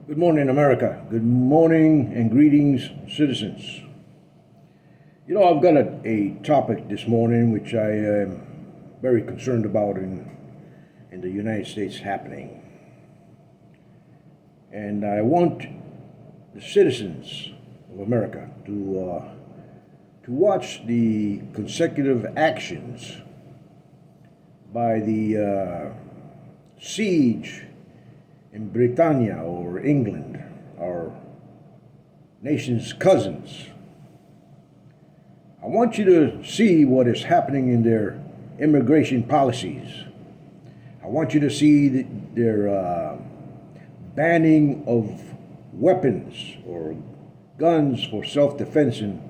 Good morning, America. Good morning and greetings, citizens. I've got a topic this morning which I am very concerned about in the United States happening. And I want the citizens of America to watch the consecutive actions by the siege in Britannia or England, our nation's cousins. I want you to see what is happening in their immigration policies. I want you to see their banning of weapons or guns for self-defense in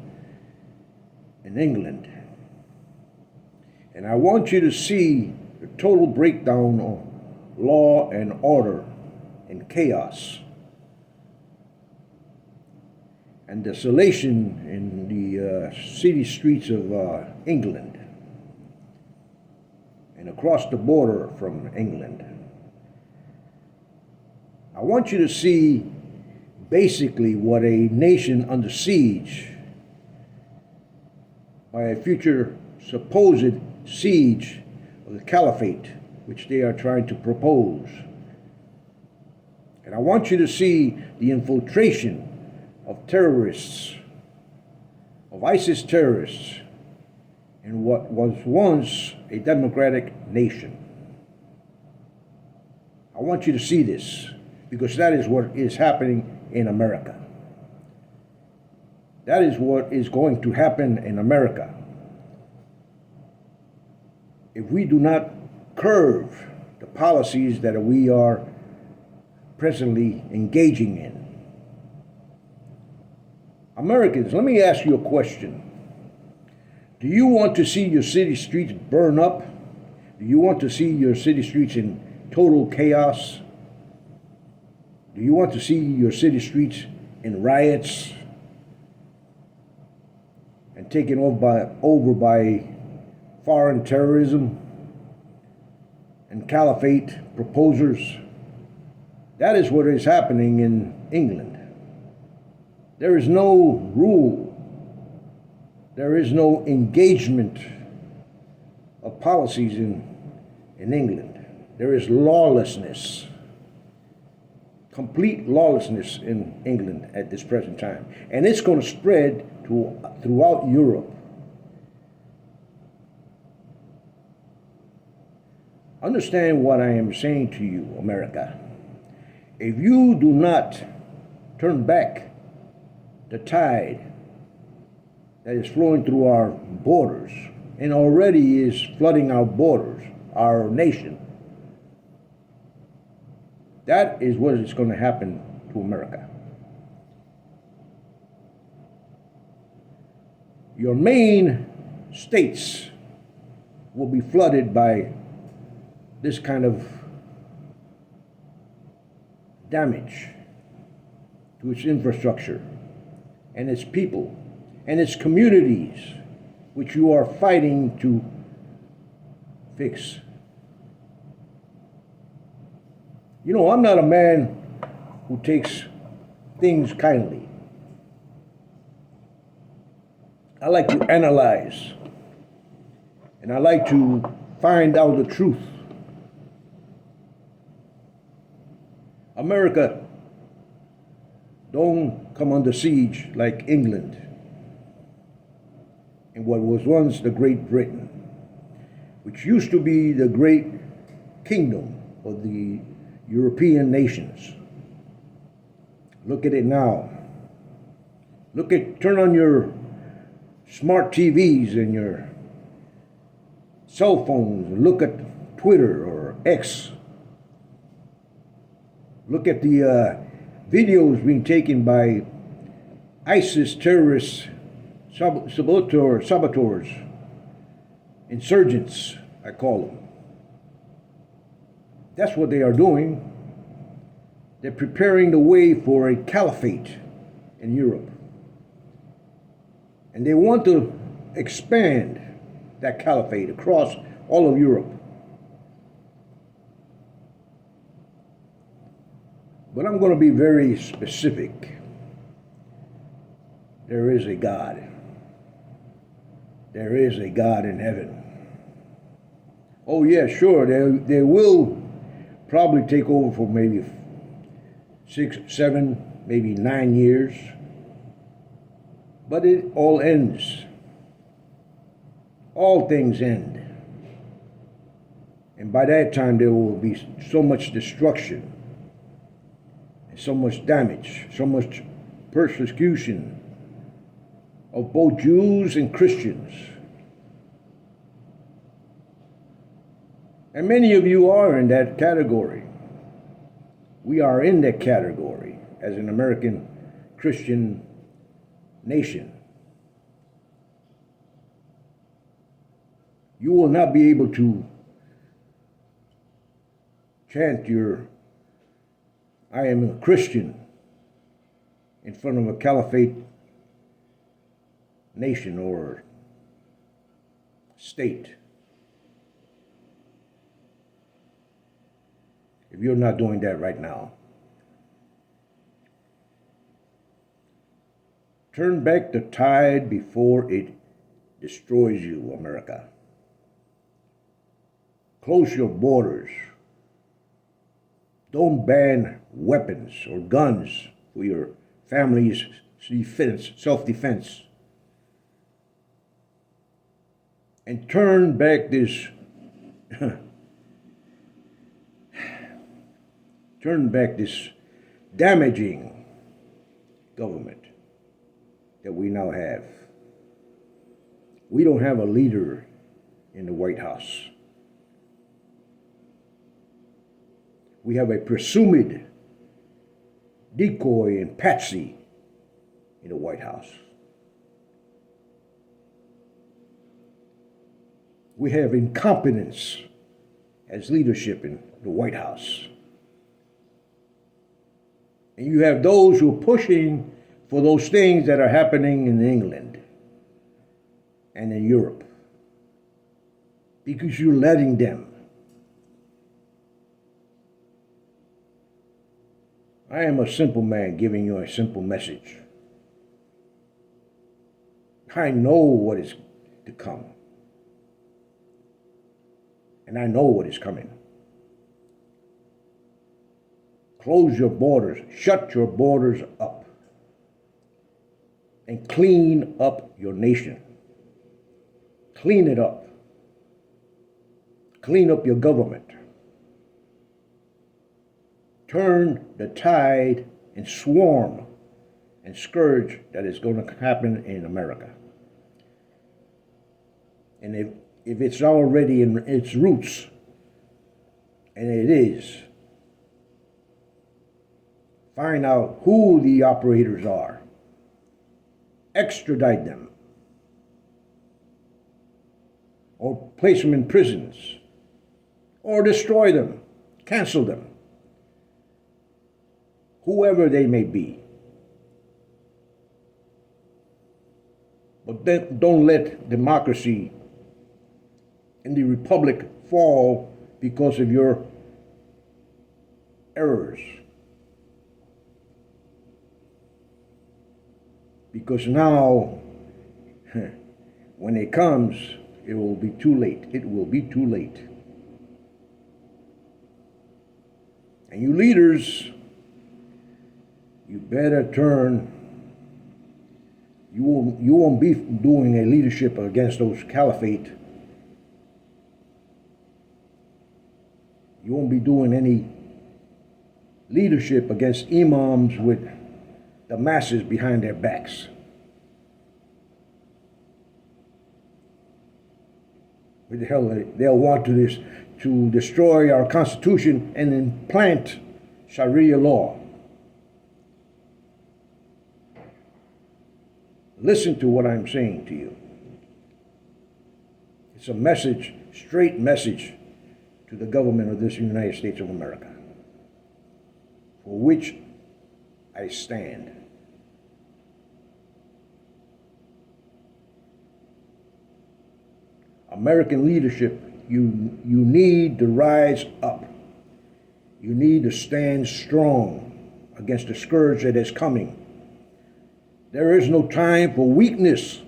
England. And I want you to see the total breakdown of law and order and chaos and desolation in the city streets of England and across the border from England. I want you to see basically what a nation under siege by a future supposed siege of the caliphate, which they are trying to propose. And I want you to see the infiltration of terrorists, of ISIS terrorists, in what was once a democratic nation. I want you to see this because that is what is happening in America. That is what is going to happen in America if we do not curb the policies that we are presently engaging in. Americans, let me ask you a question. Do you want to see your city streets burn up? Do you want to see your city streets in total chaos? Do you want to see your city streets in riots and taken over by foreign terrorism and caliphate proposers? That is what is happening in England. There is no rule. There is no engagement of policies in England. There is lawlessness, complete lawlessness in England at this present time. And it's going to spread throughout Europe. Understand what I am saying to you, America. If you do not turn back the tide that is flowing through our borders and already is flooding our borders, our nation, that is what is going to happen to America. Your main states will be flooded by this kind of damage to its infrastructure and its people and its communities, which you are fighting to fix. I'm not a man who takes things kindly. I like to analyze, and I like to find out the truth. America don't come under siege like England and what was once the Great Britain, which used to be the great kingdom of the European nations. Look at it now. Turn on your smart TVs and your cell phones and look at Twitter or X. Look at the videos being taken by ISIS terrorists, saboteurs, insurgents, I call them. That's what they are doing. They're preparing the way for a caliphate in Europe. And they want to expand that caliphate across all of Europe. But I'm going to be very specific. There is a God. There is a God in heaven. Oh yeah, sure, they will probably take over for maybe 6, 7, maybe 9 years. But it all ends. All things end. And by that time there will be so much destruction, so much damage, so much persecution of both Jews and Christians. And many of you are in that category. We are in that category as an American Christian nation. You will not be able to chant your "I am a Christian" in front of a caliphate nation or state if you're not doing that right now. Turn back the tide before it destroys you, America. Close your borders. Don't ban weapons or guns for your family's defense, self-defense. And turn back this damaging government that we now have. We don't have a leader in the White House. We have a presumed decoy and patsy in the White House. We have incompetence as leadership in the White House. And you have those who are pushing for those things that are happening in England and in Europe because you're letting them. I am a simple man giving you a simple message. I know what is to come. And I know what is coming. Close your borders, shut your borders up, and clean up your nation. Clean it up. Clean up your government. Turn the tide and swarm and scourge that is going to happen in America. And if it's already in its roots, and it is, find out who the operators are. Extradite them. Or place them in prisons. Or destroy them. Cancel them. Whoever they may be. But then don't let democracy and the republic fall because of your errors. Because now, when it comes, it will be too late. It will be too late. And you leaders, you better turn. You won't be doing a leadership against those caliphate. You won't be doing any leadership against imams with the masses behind their backs. What the hell, they'll want to destroy our Constitution and implant Sharia law. Listen to what I'm saying to you. It's a message, straight message to the government of this United States of America, for which I stand. American leadership, you need to rise up. You need to stand strong. against the scourge that is coming. There is no time for weakness.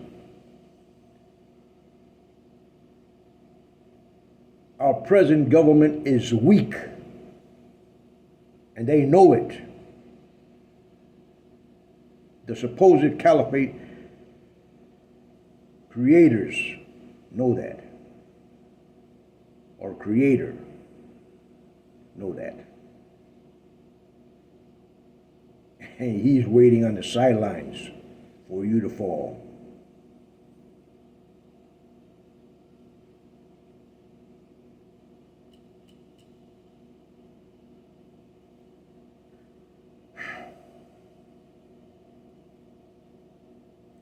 Our present government is weak, and they know it. The supposed caliphate creators know that, or creator know that. And he's waiting on the sidelines for you to fall.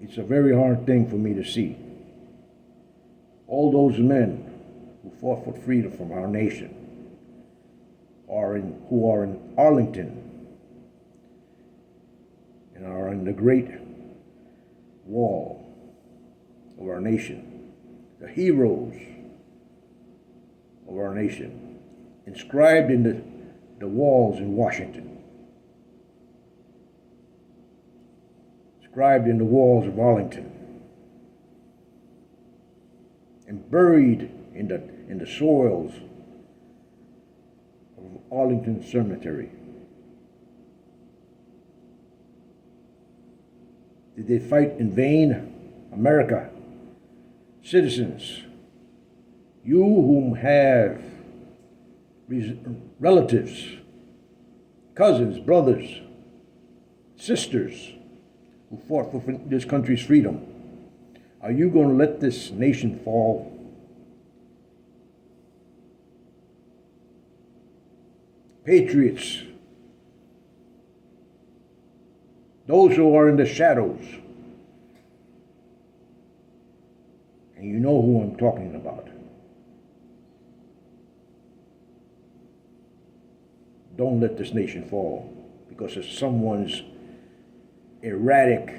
It's a very hard thing for me to see. All those men who fought for freedom from our nation who are in Arlington and are in the Great Wall of our nation, the heroes of our nation, inscribed in the walls in Washington, inscribed in the walls of Arlington, and buried in the soils of Arlington Cemetery. Did they fight in vain? America, citizens, you whom have relatives, cousins, brothers, sisters who fought for this country's freedom, are you going to let this nation fall? Patriots, those who are in the shadows, and you know who I'm talking about. Don't let this nation fall because of someone's erratic,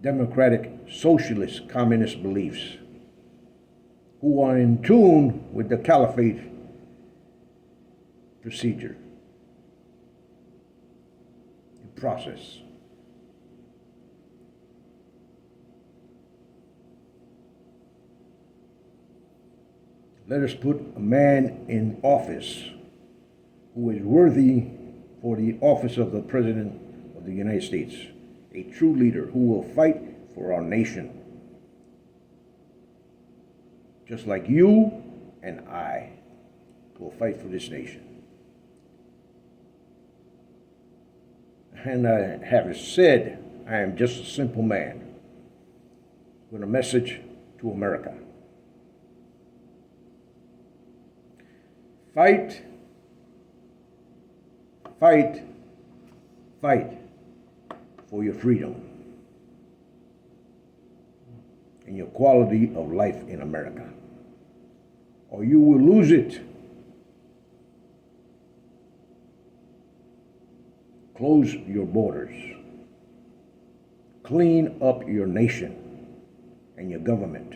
democratic, socialist, communist beliefs, who are in tune with the caliphate procedure and process. Let us put a man in office who is worthy for the office of the President of the United States, a true leader who will fight for our nation, just like you and I will fight for this nation. And I have said, I am just a simple man with a message to America. Fight, fight, fight for your freedom and your quality of life in America, or you will lose it. Close your borders. Clean up your nation and your government,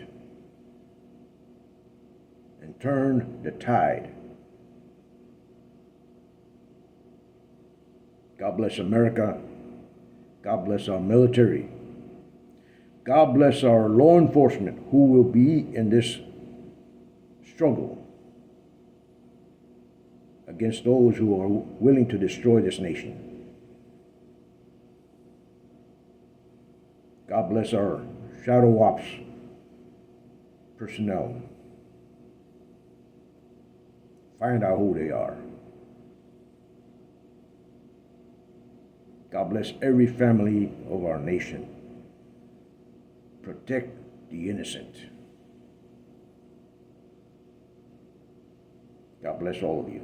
and turn the tide. God bless America. God bless our military. God bless our law enforcement who will be in this struggle against those who are willing to destroy this nation. God bless our shadow ops personnel. Find out who they are. God bless every family of our nation. Protect the innocent. God bless all of you.